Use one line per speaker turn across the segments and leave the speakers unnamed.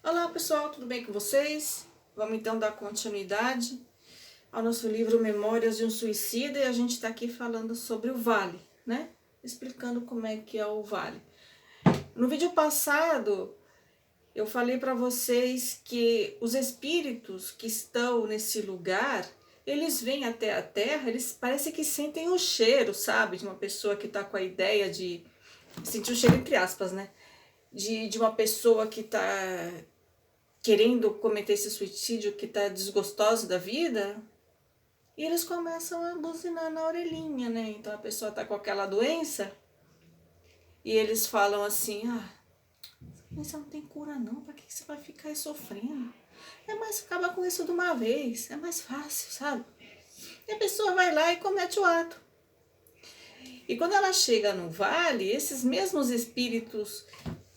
Olá pessoal, tudo bem com vocês? Vamos então dar continuidade ao nosso livro Memórias de um Suicida e a gente está aqui falando sobre o Vale, né? Explicando como é que é o Vale. No vídeo passado eu falei para vocês que os espíritos que estão nesse lugar, eles vêm até a Terra, eles parece que sentem o cheiro, sabe? De uma pessoa que está com a ideia de sentir o cheiro entre aspas, né? De uma pessoa que está querendo cometer esse suicídio, que tá desgostoso da vida, e eles começam a buzinar na orelhinha, né? Então a pessoa tá com aquela doença e eles falam assim: mas você não tem cura não, pra que você vai ficar aí sofrendo? É mais acabar com isso de uma vez, é mais fácil, sabe? E a pessoa vai lá e comete o ato. E quando ela chega no vale, esses mesmos espíritos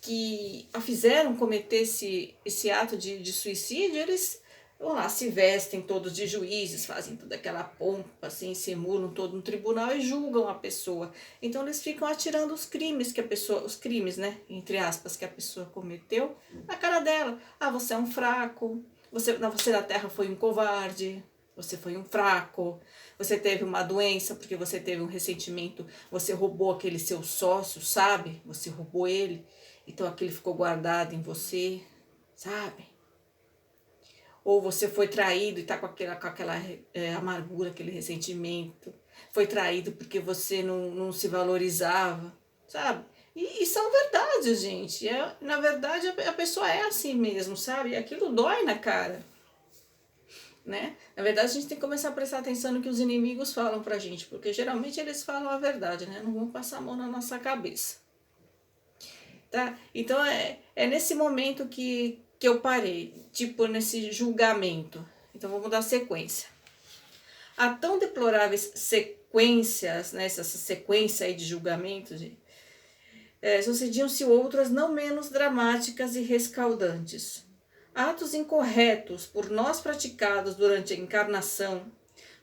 que a fizeram cometer esse ato de suicídio, eles vão lá, se vestem todos de juízes, fazem toda aquela pompa, assim, se emulam todo no tribunal e julgam a pessoa. Então eles ficam atirando os crimes que a pessoa, os crimes, né, entre aspas, que a pessoa cometeu, na cara dela. Você é um fraco, você na Terra foi um covarde, você foi um fraco, você teve uma doença porque você teve um ressentimento, você roubou aquele seu sócio, sabe? Você roubou ele, então aquele ficou guardado em você, sabe? Ou você foi traído e tá com aquela amargura, aquele ressentimento. Foi traído porque você não se valorizava, sabe? E são verdades, gente. Na verdade, a pessoa é assim mesmo, sabe? E aquilo dói na cara. Né? Na verdade, a gente tem que começar a prestar atenção no que os inimigos falam pra gente, porque geralmente eles falam a verdade, né? Não vão passar a mão na nossa cabeça. Tá? Então é nesse momento que eu parei, tipo nesse julgamento. Então vamos dar sequência. Há tão deploráveis sequências, né, essa sequência aí de julgamentos, sucediam-se outras não menos dramáticas e rescaldantes. Atos incorretos por nós praticados durante a encarnação,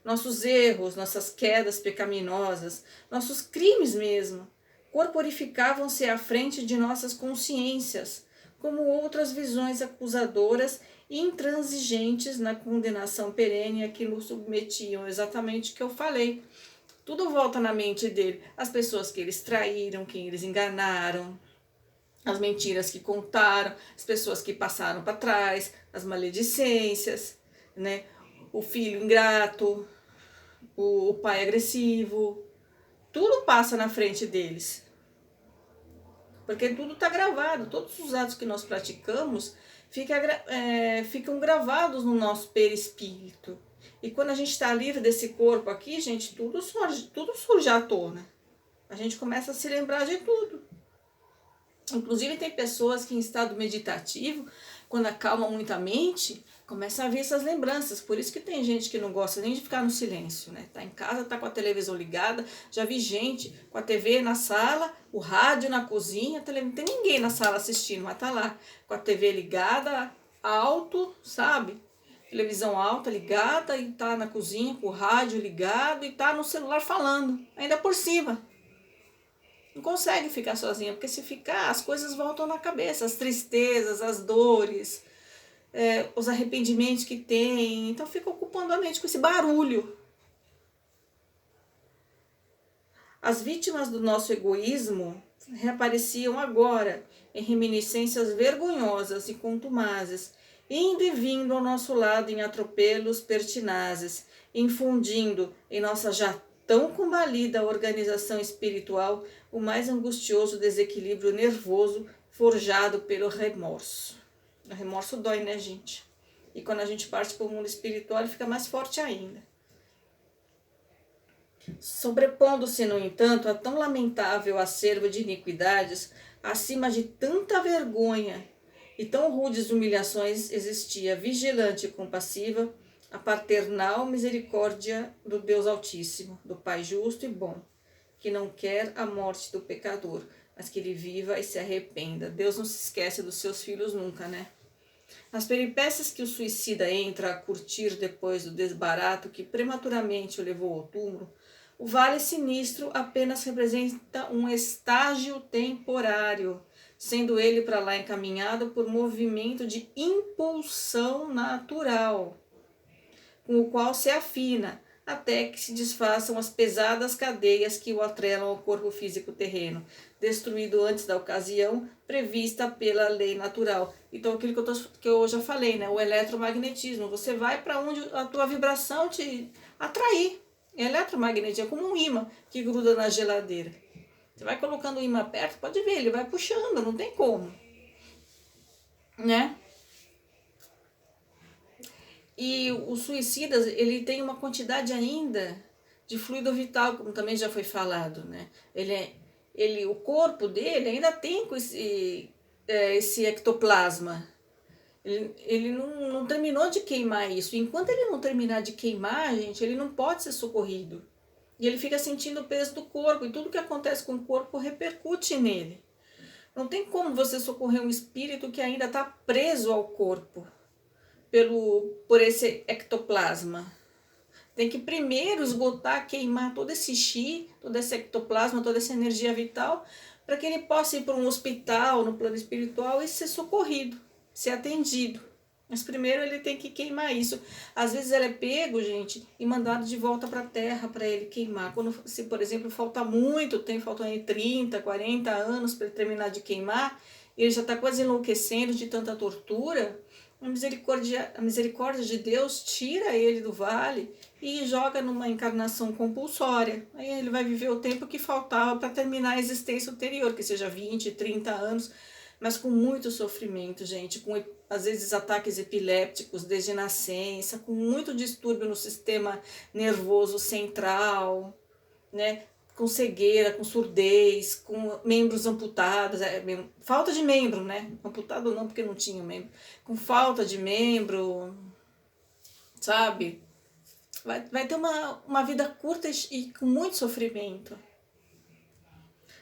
nossos erros, nossas quedas pecaminosas, nossos crimes mesmo, corporificavam-se à frente de nossas consciências, como outras visões acusadoras e intransigentes na condenação perene a que nos submetiam, exatamente o que eu falei. Tudo volta na mente dele, as pessoas que eles traíram, quem eles enganaram, as mentiras que contaram, as pessoas que passaram para trás, as maledicências, né? O filho ingrato, o pai agressivo, tudo passa na frente deles. Porque tudo está gravado, todos os atos que nós praticamos ficam gravados no nosso perispírito. E quando a gente está livre desse corpo aqui, gente, tudo surge à tona. A gente começa a se lembrar de tudo. Inclusive tem pessoas que em estado meditativo, quando acalmam muito a mente, começam a vir essas lembranças. Por isso que tem gente que não gosta nem de ficar no silêncio, né? Tá em casa, tá com a televisão ligada. Já vi gente com a TV na sala, o rádio na cozinha, não tem ninguém na sala assistindo, mas tá lá com a TV ligada, alto, sabe? Televisão alta ligada e tá na cozinha com o rádio ligado e tá no celular falando, ainda por cima. Não consegue ficar sozinha, porque se ficar, as coisas voltam na cabeça, as tristezas, as dores, os arrependimentos que tem, então fica ocupando a mente com esse barulho. As vítimas do nosso egoísmo reapareciam agora em reminiscências vergonhosas e contumazes, indo e vindo ao nosso lado em atropelos pertinazes, infundindo em nossa já tão combalida organização espiritual o mais angustioso desequilíbrio nervoso forjado pelo remorso. O remorso dói, né, gente? E quando a gente parte para o mundo espiritual, ele fica mais forte ainda. Sobrepondo-se, no entanto, a tão lamentável acervo de iniquidades, acima de tanta vergonha e tão rudes humilhações, existia vigilante e compassiva a paternal misericórdia do Deus Altíssimo, do Pai justo e bom, que não quer a morte do pecador, mas que ele viva e se arrependa. Deus não se esquece dos seus filhos nunca, né? Nas peripécias que o suicida entra a curtir depois do desbarato que prematuramente o levou ao túmulo, o vale sinistro apenas representa um estágio temporário, sendo ele para lá encaminhado por movimento de impulsão natural, com o qual se afina, até que se desfaçam as pesadas cadeias que o atrelam ao corpo físico terreno, destruído antes da ocasião prevista pela lei natural. Então, aquilo que eu já falei, né? O eletromagnetismo. Você vai para onde a tua vibração te atrair. Eletromagnetismo é como um imã que gruda na geladeira. Você vai colocando o imã perto, pode ver, ele vai puxando, não tem como, né? E os suicidas, ele tem uma quantidade ainda de fluido vital, como também já foi falado, né? O corpo dele ainda tem com esse ectoplasma. Ele não terminou de queimar isso. Enquanto ele não terminar de queimar, gente, ele não pode ser socorrido. E ele fica sentindo o peso do corpo, e tudo que acontece com o corpo repercute nele. Não tem como você socorrer um espírito que ainda está preso ao corpo por esse ectoplasma. Tem que primeiro esgotar, queimar todo esse chi, todo esse ectoplasma, toda essa energia vital, para que ele possa ir para um hospital no plano espiritual e ser socorrido, ser atendido. Mas primeiro ele tem que queimar isso. Às vezes ele é pego, gente, e mandado de volta para a terra para ele queimar. Se, por exemplo, falta muito tempo, faltam aí 30, 40 anos para ele terminar de queimar, ele já está quase enlouquecendo de tanta tortura, a misericórdia de Deus tira ele do vale e joga numa encarnação compulsória. Aí ele vai viver o tempo que faltava para terminar a existência anterior, que seja 20, 30 anos, mas com muito sofrimento, gente, com às vezes ataques epilépticos desde nascença, com muito distúrbio no sistema nervoso central, né? Com cegueira, com surdez, com membros amputados, falta de membro, né? Amputado não, porque não tinha membro. Com falta de membro, sabe? Vai ter uma vida curta e com muito sofrimento.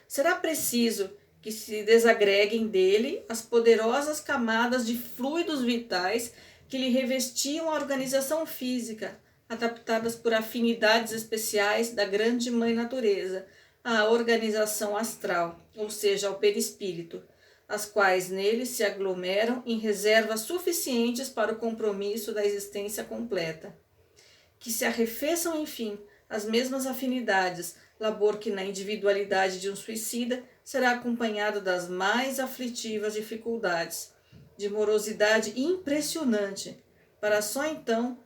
Será preciso que se desagreguem dele as poderosas camadas de fluidos vitais que lhe revestiam a organização física, adaptadas por afinidades especiais da grande mãe natureza, à organização astral, ou seja, ao perispírito, as quais nele se aglomeram em reservas suficientes para o compromisso da existência completa. Que se arrefeçam, enfim, as mesmas afinidades, labor que na individualidade de um suicida será acompanhado das mais aflitivas dificuldades, de morosidade impressionante, para só então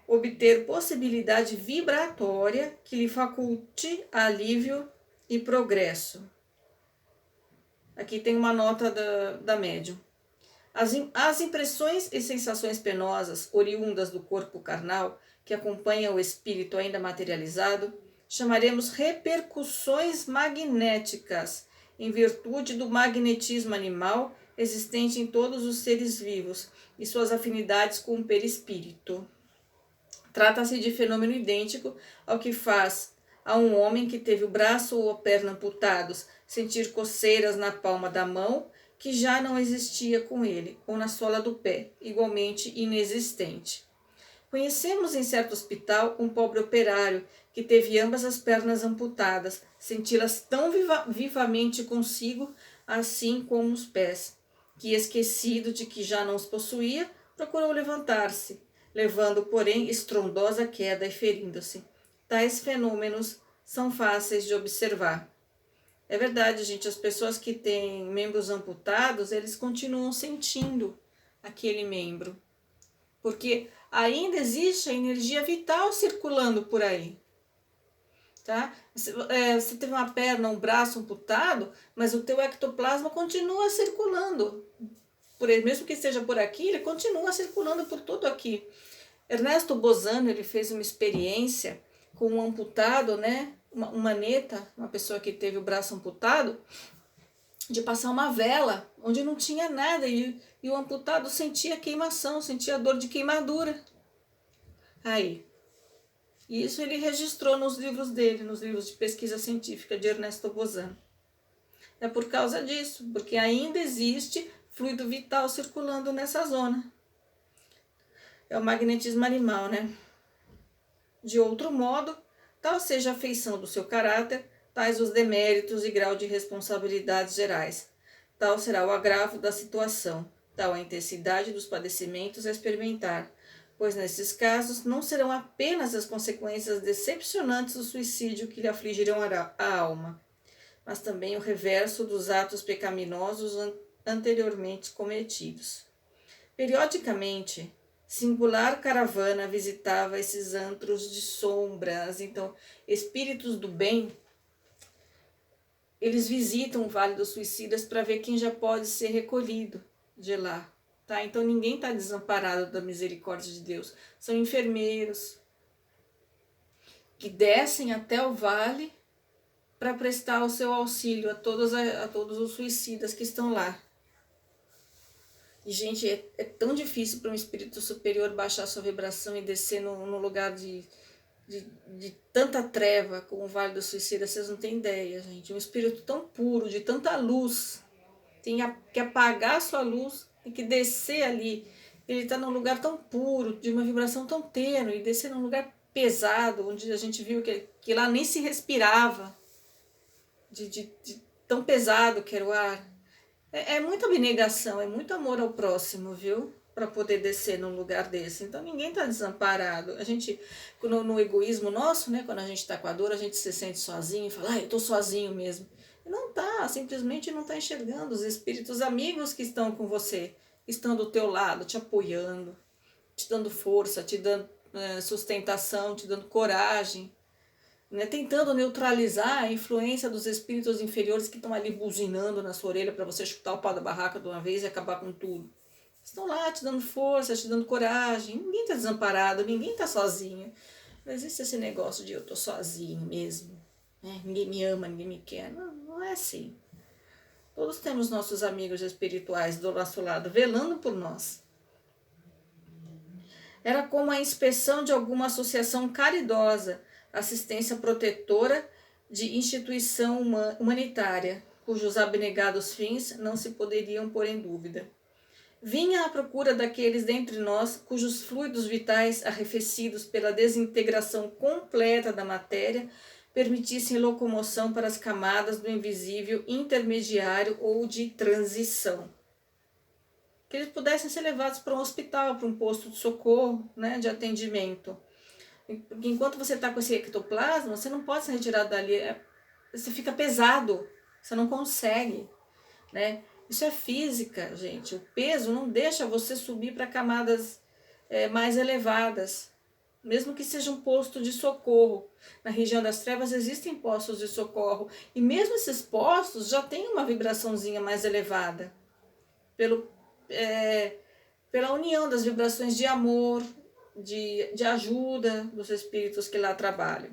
obter possibilidade vibratória que lhe faculte alívio e progresso. Aqui tem uma nota da médium. As impressões e sensações penosas oriundas do corpo carnal que acompanham o espírito ainda materializado, chamaremos repercussões magnéticas, em virtude do magnetismo animal existente em todos os seres vivos e suas afinidades com o perispírito. Trata-se de fenômeno idêntico ao que faz a um homem que teve o braço ou a perna amputados sentir coceiras na palma da mão, que já não existia com ele, ou na sola do pé, igualmente inexistente. Conhecemos em certo hospital um pobre operário que teve ambas as pernas amputadas, senti-las tão vivamente consigo, assim como os pés, que, esquecido de que já não os possuía, procurou levantar-se, levando, porém, estrondosa queda e ferindo-se. Tais fenômenos são fáceis de observar. É verdade, gente, as pessoas que têm membros amputados, eles continuam sentindo aquele membro, porque ainda existe a energia vital circulando por aí, tá? Você teve uma perna, um braço amputado, mas o teu ectoplasma continua circulando, mesmo que esteja por aqui, ele continua circulando por tudo aqui. Ernesto Bozano, ele fez uma experiência com um amputado, né? Uma neta, uma pessoa que teve o braço amputado, de passar uma vela onde não tinha nada e o amputado sentia queimação, sentia dor de queimadura. Aí, isso ele registrou nos livros dele, nos livros de pesquisa científica de Ernesto Bozano. É por causa disso, porque ainda existe fluido vital circulando nessa zona. É o magnetismo animal, né? De outro modo, tal seja a feição do seu caráter, tais os deméritos e grau de responsabilidades gerais. tal será o agravo da situação, tal a intensidade dos padecimentos a experimentar, pois nesses casos não serão apenas as consequências decepcionantes do suicídio que lhe afligirão a alma, mas também o reverso dos atos pecaminosos anteriormente cometidos. Periodicamente, singular caravana visitava esses antros de sombras. Então, espíritos do bem, eles visitam o Vale dos Suicidas para ver quem já pode ser recolhido de lá. Tá? Então, ninguém está desamparado da misericórdia de Deus. São enfermeiros que descem até o vale para prestar o seu auxílio a todos os suicidas que estão lá. E, gente, é tão difícil para um espírito superior baixar sua vibração e descer no lugar de tanta treva como o Vale do Suicida. Vocês não têm ideia, gente. Um espírito tão puro, de tanta luz, tem que apagar a sua luz, tem que descer ali. Ele está num lugar tão puro, de uma vibração tão tênue, e descer num lugar pesado, onde a gente viu que lá nem se respirava, de tão pesado que era o ar. É muita abnegação, é muito amor ao próximo, viu? Para poder descer num lugar desse. Então ninguém está desamparado. A gente, no egoísmo nosso, né? Quando a gente está com a dor, a gente se sente sozinho e fala, eu tô sozinho mesmo. E não tá, simplesmente não está enxergando os espíritos amigos que estão com você, estão do teu lado, te apoiando, te dando força, te dando sustentação, te dando coragem. Né, tentando neutralizar a influência dos espíritos inferiores que estão ali buzinando na sua orelha para você chutar o pau da barraca de uma vez e acabar com tudo. Estão lá te dando força, te dando coragem. Ninguém está desamparado, ninguém está sozinho. Não existe esse negócio de eu estou sozinho mesmo. Né? Ninguém me ama, ninguém me quer. Não, não é assim. Todos temos nossos amigos espirituais do nosso lado, velando por nós. Era como a inspeção de alguma associação caridosa, assistência protetora de instituição humanitária, cujos abnegados fins não se poderiam pôr em dúvida. Vinha à procura daqueles dentre nós cujos fluidos vitais, arrefecidos pela desintegração completa da matéria, permitissem locomoção para as camadas do invisível intermediário ou de transição. Que eles pudessem ser levados para um hospital, para um posto de socorro, né, de atendimento. Porque enquanto você está com esse ectoplasma, você não pode ser retirado dali, você fica pesado, você não consegue, né? Isso é física, gente. O peso não deixa você subir para camadas mais elevadas, mesmo que seja um posto de socorro. Na região das trevas existem postos de socorro, e mesmo esses postos já têm uma vibraçãozinha mais elevada, pela união das vibrações de amor, de ajuda dos espíritos que lá trabalham.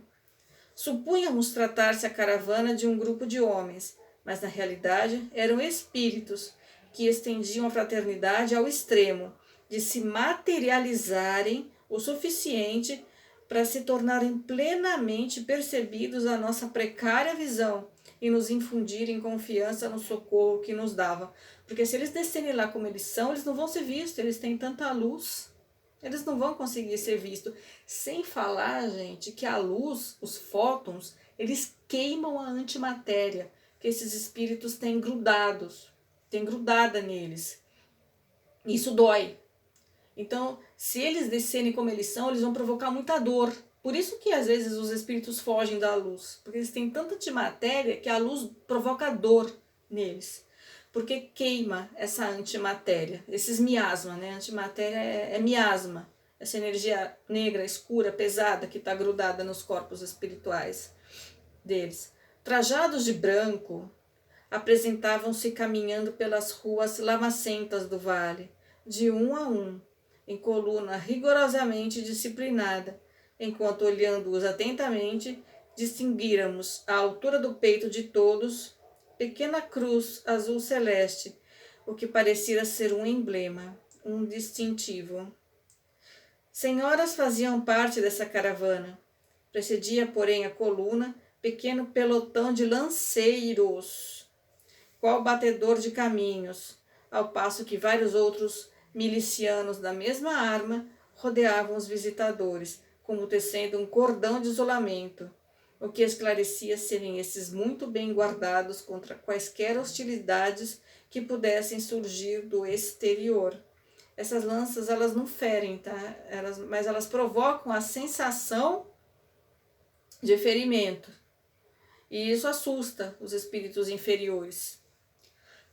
Supunhamos tratar-se a caravana de um grupo de homens, mas na realidade eram espíritos que estendiam a fraternidade ao extremo de se materializarem o suficiente para se tornarem plenamente percebidos a nossa precária visão e nos infundirem confiança no socorro que nos davam. Porque se eles descerem lá como eles são, eles não vão ser vistos, eles têm tanta luz. Eles não vão conseguir ser vistos. Sem falar, gente, que a luz, os fótons, eles queimam a antimatéria que esses espíritos têm grudados, têm grudada neles. Isso dói. Então, se eles descerem como eles são, eles vão provocar muita dor. Por isso que às vezes os espíritos fogem da luz, porque eles têm tanta antimatéria que a luz provoca dor neles. Porque queima essa antimatéria, esses miasmas, né? Antimatéria é miasma, essa energia negra, escura, pesada que está grudada nos corpos espirituais deles. Trajados de branco, apresentavam-se caminhando pelas ruas lamacentas do vale, de um a um, em coluna rigorosamente disciplinada, enquanto olhando-os atentamente, distinguíramos à altura do peito de todos pequena cruz azul celeste, o que parecia ser um emblema, um distintivo. Senhoras faziam parte dessa caravana. Precedia, porém, a coluna pequeno pelotão de lanceiros, qual batedor de caminhos, ao passo que vários outros milicianos da mesma arma rodeavam os visitadores, como tecendo um cordão de isolamento, o que esclarecia serem esses muito bem guardados contra quaisquer hostilidades que pudessem surgir do exterior. Essas lanças, elas não ferem, tá? Mas elas provocam a sensação de ferimento. E isso assusta os espíritos inferiores.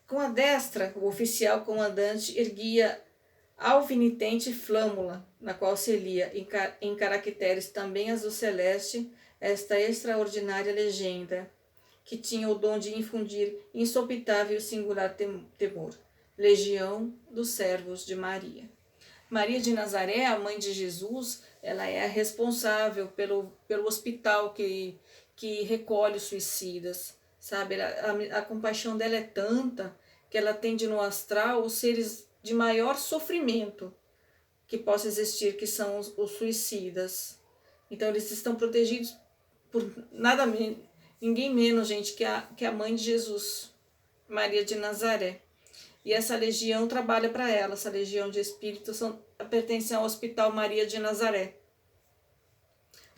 Com a destra, o oficial comandante erguia alvinitente flâmula, na qual se lia, em caracteres também azul celeste, esta extraordinária legenda, que tinha o dom de infundir insopitável e singular temor. Legião dos Servos de Maria. Maria de Nazaré, a mãe de Jesus, ela é a responsável pelo hospital que recolhe os suicidas, sabe? A compaixão dela é tanta que ela atende no astral os seres de maior sofrimento que possa existir, que são os suicidas. Então eles estão protegidos por nada menos, ninguém menos, gente, que a mãe de Jesus, Maria de Nazaré. E essa legião trabalha para ela, essa legião de espíritos pertence ao Hospital Maria de Nazaré.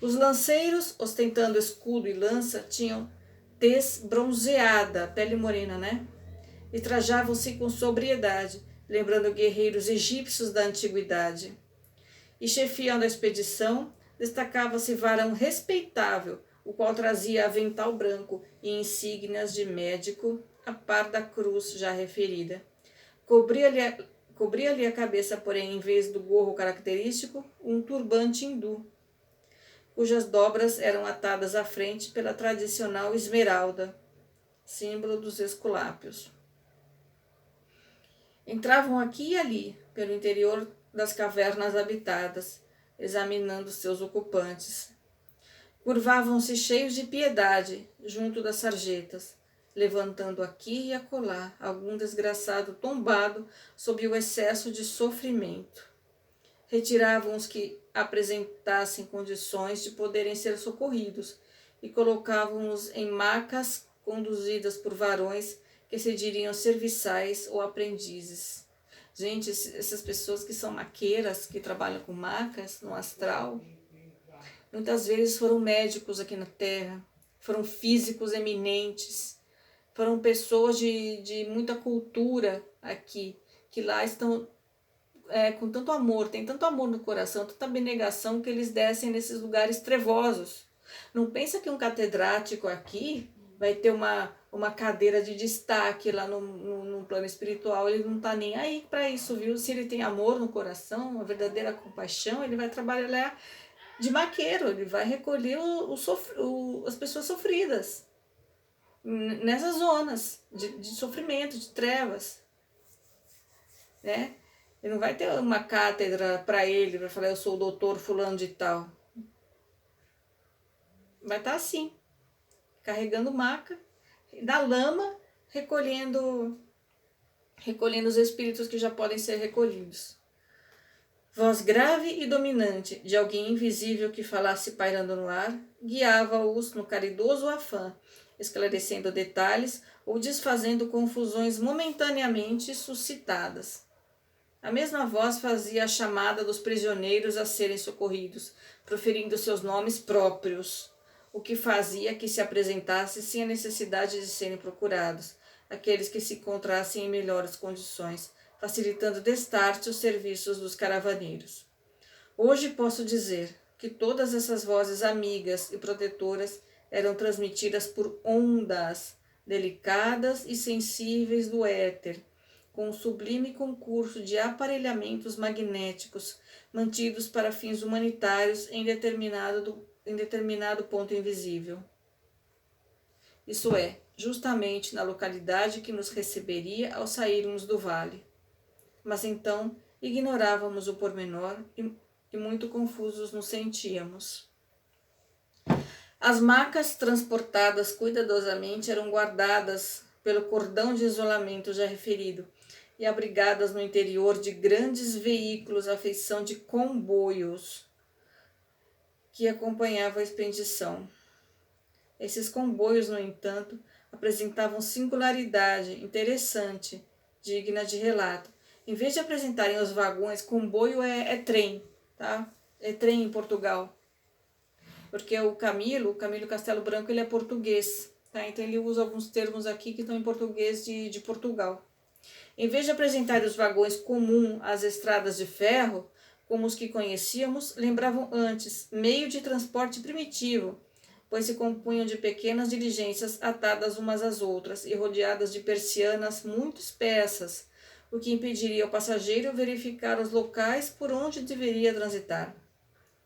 Os lanceiros, ostentando escudo e lança, tinham tez bronzeada, pele morena, né? E trajavam-se com sobriedade, lembrando guerreiros egípcios da antiguidade. E chefiando a expedição, destacava-se varão respeitável, o qual trazia avental branco e insígnias de médico, a par da cruz já referida. Cobria-lhe a cabeça, porém, em vez do gorro característico, um turbante hindu, cujas dobras eram atadas à frente pela tradicional esmeralda, símbolo dos Esculápios. Entravam aqui e ali, pelo interior das cavernas habitadas, examinando seus ocupantes. Curvavam-se cheios de piedade junto das sarjetas, levantando aqui e acolá algum desgraçado tombado sob o excesso de sofrimento. Retiravam os que apresentassem condições de poderem ser socorridos e colocavam-os em macas conduzidas por varões que se diriam serviçais ou aprendizes. Gente, essas pessoas que são maqueiras, que trabalham com macas no astral, muitas vezes foram médicos aqui na Terra, foram físicos eminentes, foram pessoas de muita cultura aqui, que lá estão com tanto amor, tem tanto amor no coração, tanta abnegação, que eles descem nesses lugares trevosos. Não pensa que um catedrático aqui vai ter uma cadeira de destaque lá no plano espiritual. Ele não está nem aí para isso, viu? Se ele tem amor no coração, uma verdadeira compaixão, ele vai trabalhar de maqueiro, ele vai recolher as pessoas sofridas nessas zonas de sofrimento, de trevas, né? Ele não vai ter uma cátedra para ele, para falar, eu sou o doutor fulano de tal. Vai estar assim, carregando maca, da lama, recolhendo os espíritos que já podem ser recolhidos. Voz grave e dominante de alguém invisível que falasse pairando no ar, guiava-os no caridoso afã, esclarecendo detalhes ou desfazendo confusões momentaneamente suscitadas. A mesma voz fazia a chamada dos prisioneiros a serem socorridos, proferindo seus nomes próprios, o que fazia que se apresentasse sem a necessidade de serem procurados, aqueles que se encontrassem em melhores condições, facilitando destarte os serviços dos caravaneiros. Hoje posso dizer que todas essas vozes amigas e protetoras eram transmitidas por ondas delicadas e sensíveis do éter, com um sublime concurso de aparelhamentos magnéticos mantidos para fins humanitários em determinado ponto invisível. Isso é, justamente na localidade que nos receberia ao sairmos do vale. Mas então ignorávamos o pormenor e muito confusos nos sentíamos. As macas transportadas cuidadosamente eram guardadas pelo cordão de isolamento já referido e abrigadas no interior de grandes veículos à feição de comboios que acompanhavam a expedição. Esses comboios, no entanto, apresentavam singularidade interessante, digna de relato. Em vez de apresentarem os vagões, comboio é trem, tá? É trem em Portugal. Porque o Camilo Castelo Branco, ele é português, tá? Então ele usa alguns termos aqui que estão em português de Portugal. Em vez de apresentar os vagões comuns às estradas de ferro, como os que conhecíamos, lembravam antes meio de transporte primitivo, pois se compunham de pequenas diligências atadas umas às outras e rodeadas de persianas muito espessas, o que impediria ao passageiro verificar os locais por onde deveria transitar.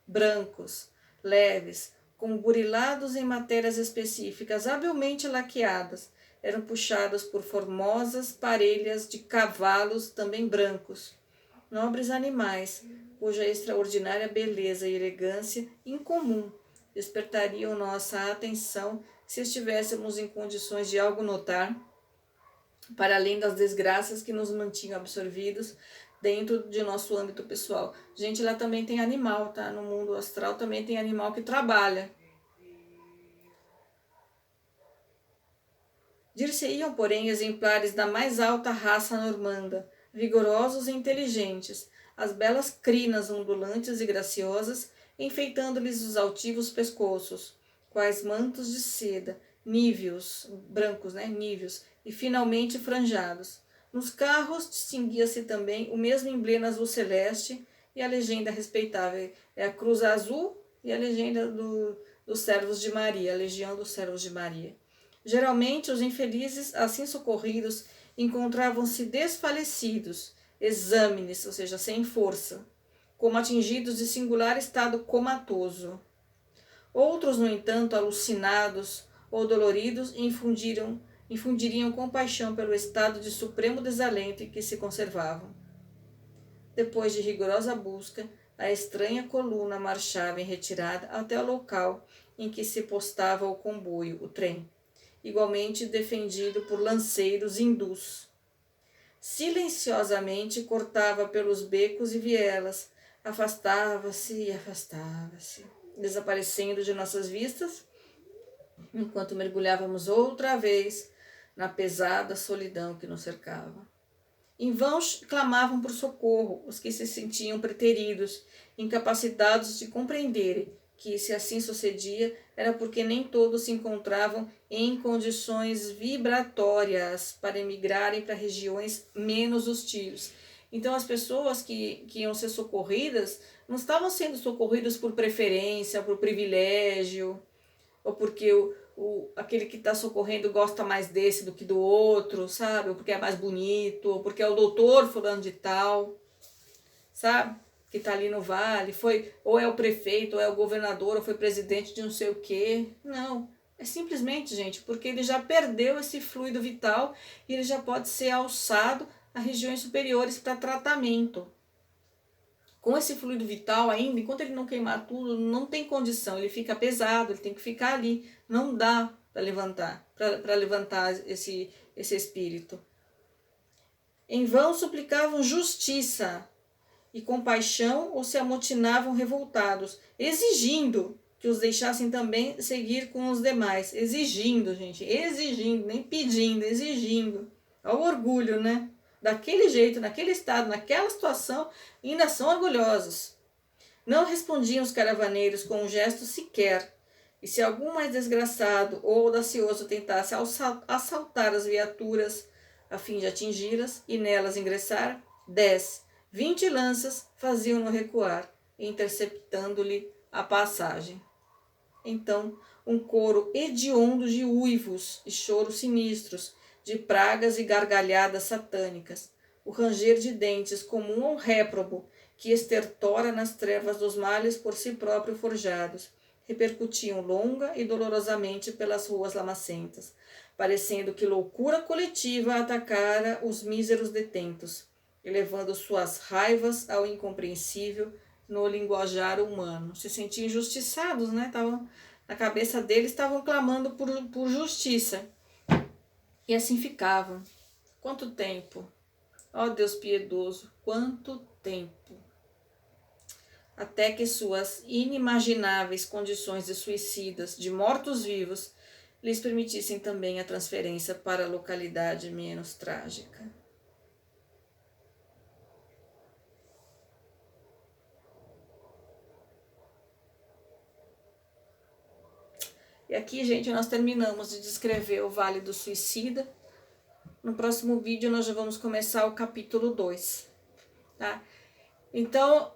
Brancos, leves, como burilados em matérias específicas habilmente laqueadas, eram puxados por formosas parelhas de cavalos também brancos, nobres animais, cuja extraordinária beleza e elegância incomum despertariam nossa atenção se estivéssemos em condições de algo notar, para além das desgraças que nos mantinham absorvidos dentro de nosso âmbito pessoal. Gente, lá também tem animal, tá? No mundo astral também tem animal que trabalha. Dir-se-iam, porém, exemplares da mais alta raça normanda, vigorosos e inteligentes, as belas crinas ondulantes e graciosas, enfeitando-lhes os altivos pescoços, quais mantos de seda, níveos, brancos, níveos, e finalmente franjados. Nos carros distinguia-se também o mesmo emblema azul celeste e a legenda respeitável, é a cruz azul e a legenda dos servos de Maria, a legião dos servos de Maria. Geralmente, os infelizes assim socorridos encontravam-se desfalecidos, exâmenes, ou seja, sem força, como atingidos de singular estado comatoso. Outros, no entanto, alucinados ou doloridos, infundiriam compaixão pelo estado de supremo desalento em que se conservavam. Depois de rigorosa busca, a estranha coluna marchava em retirada até o local em que se postava o comboio, o trem, igualmente defendido por lanceiros hindus. Silenciosamente cortava pelos becos e vielas, afastava-se e afastava-se, desaparecendo de nossas vistas, enquanto mergulhávamos outra vez na pesada solidão que nos cercava. Em vão clamavam por socorro os que se sentiam preteridos, incapacitados de compreenderem que, se assim sucedia, era porque nem todos se encontravam em condições vibratórias para emigrarem para regiões menos hostis. Então, as pessoas que iam ser socorridas não estavam sendo socorridas por preferência, por privilégio, ou porque aquele que está socorrendo gosta mais desse do que do outro, sabe? Ou porque é mais bonito, ou porque é o doutor fulano de tal, sabe? Que está ali no vale, ou é o prefeito, ou é o governador, ou foi presidente de não sei o quê. Não, é simplesmente, gente, porque ele já perdeu esse fluido vital e ele já pode ser alçado a regiões superiores para tratamento. Com esse fluido vital ainda, enquanto ele não queimar tudo, não tem condição, ele fica pesado, ele tem que ficar ali, não dá para levantar esse espírito. Em vão suplicavam justiça e compaixão ou se amotinavam revoltados, exigindo que os deixassem também seguir com os demais. Exigindo, gente, exigindo, nem pedindo, exigindo. Olha o orgulho, né? Daquele jeito, naquele estado, naquela situação, ainda são orgulhosos. Não respondiam os caravaneiros com um gesto sequer, e se algum mais desgraçado ou audacioso tentasse assaltar as viaturas a fim de atingi-las e nelas ingressar, 10, 20 lanças faziam-no recuar, interceptando-lhe a passagem. Então, um coro hediondo de uivos e choros sinistros, de pragas e gargalhadas satânicas, o ranger de dentes comum ao réprobo, que estertora nas trevas dos males por si próprio forjados, repercutiam longa e dolorosamente pelas ruas lamacentas, parecendo que loucura coletiva atacara os míseros detentos, elevando suas raivas ao incompreensível no linguajar humano. Se sentiam injustiçados, né? Na cabeça deles estavam clamando por justiça. E assim ficavam. Quanto tempo? Ó Deus piedoso, quanto tempo! Até que suas inimagináveis condições de suicidas, de mortos-vivos, lhes permitissem também a transferência para a localidade menos trágica. E aqui, gente, nós terminamos de descrever o Vale do Suicida, No próximo vídeo nós já vamos começar o capítulo 2, tá? Então,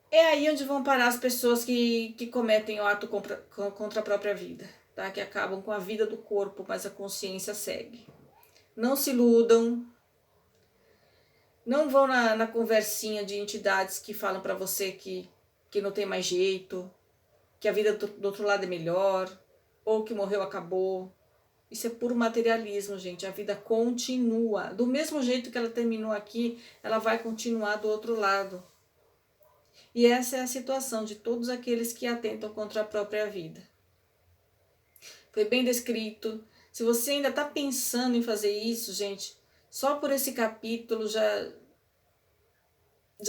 é aí onde vão parar as pessoas que cometem o ato contra a própria vida, tá? Que acabam com a vida do corpo, mas a consciência segue. Não se iludam, não vão na conversinha de entidades que falam pra você que não tem mais jeito, que a vida do outro lado é melhor, ou que morreu, acabou. Isso é puro materialismo, gente. A vida continua. Do mesmo jeito que ela terminou aqui, ela vai continuar do outro lado. E essa é a situação de todos aqueles que atentam contra a própria vida. Foi bem descrito. Se você ainda está pensando em fazer isso, gente, só por esse capítulo já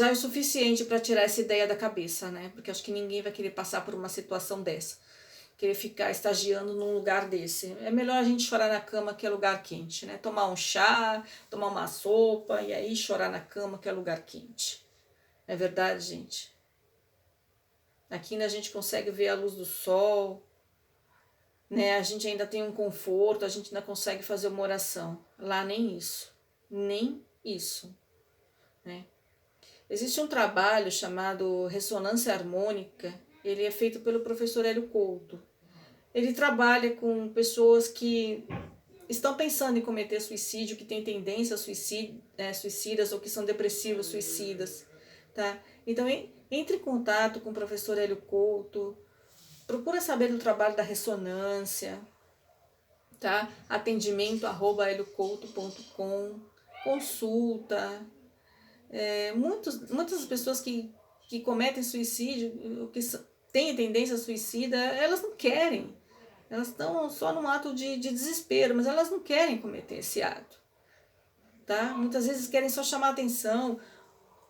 é o suficiente para tirar essa ideia da cabeça, né? Porque acho que ninguém vai querer passar por uma situação dessa. Querer ficar estagiando num lugar desse. É melhor a gente chorar na cama, que é lugar quente, né? Tomar um chá, tomar uma sopa e aí chorar na cama, que é lugar quente. É verdade, gente? Aqui ainda a gente consegue ver a luz do sol, né? A gente ainda tem um conforto, a gente ainda consegue fazer uma oração. Lá nem isso. Nem isso, né? Existe um trabalho chamado Ressonância Harmônica. Ele é feito pelo professor Hélio Couto. Ele trabalha com pessoas que estão pensando em cometer suicídio, que têm tendências suicidas ou que são depressivos suicidas, tá? Então, entre em contato com o professor Hélio Couto, procura saber do trabalho da ressonância, tá? atendimento@heliocouto.com, consulta. Muitas pessoas que cometem suicídio, que têm tendência suicida, elas não querem. Elas estão só num ato de desespero, mas elas não querem cometer esse ato, tá? Muitas vezes querem só chamar atenção,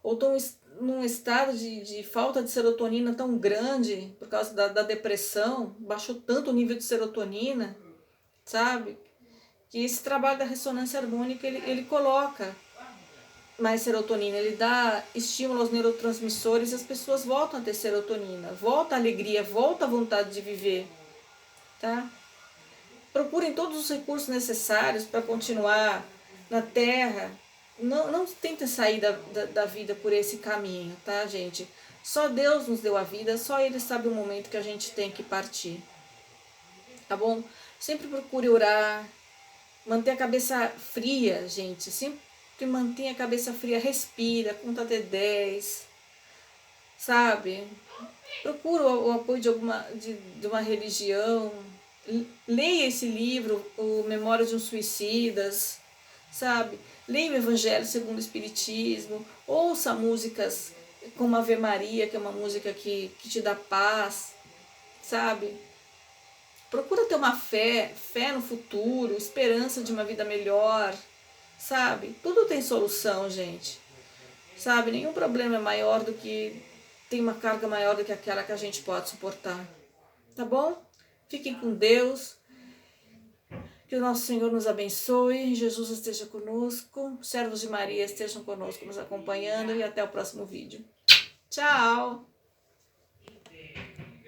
ou estão num estado de falta de serotonina tão grande, por causa da depressão, baixou tanto o nível de serotonina, sabe? Que esse trabalho da ressonância harmônica, ele coloca mais serotonina, ele dá estímulo aos neurotransmissores e as pessoas voltam a ter serotonina, volta a alegria, volta a vontade de viver, tá? Procurem todos os recursos necessários para continuar na Terra. Não tentem sair da vida por esse caminho, tá, gente? Só Deus nos deu a vida, só Ele sabe o momento que a gente tem que partir, tá bom? Sempre procure orar, manter a cabeça fria, gente. Sempre mantenha a cabeça fria, respira, conta até 10, sabe? Procura o apoio de uma religião. Leia esse livro, o Memórias de um Suicidas, sabe? Leia o Evangelho segundo o Espiritismo, ouça músicas como Ave Maria, que é uma música que te dá paz, sabe? Procura ter uma fé no futuro, esperança de uma vida melhor, sabe? Tudo tem solução, gente, sabe? Nenhum problema é maior do que, tem uma carga maior do que aquela que a gente pode suportar, tá bom? Fiquem com Deus, que o nosso Senhor nos abençoe, Jesus esteja conosco, servos de Maria estejam conosco, nos acompanhando, e até o próximo vídeo. Tchau!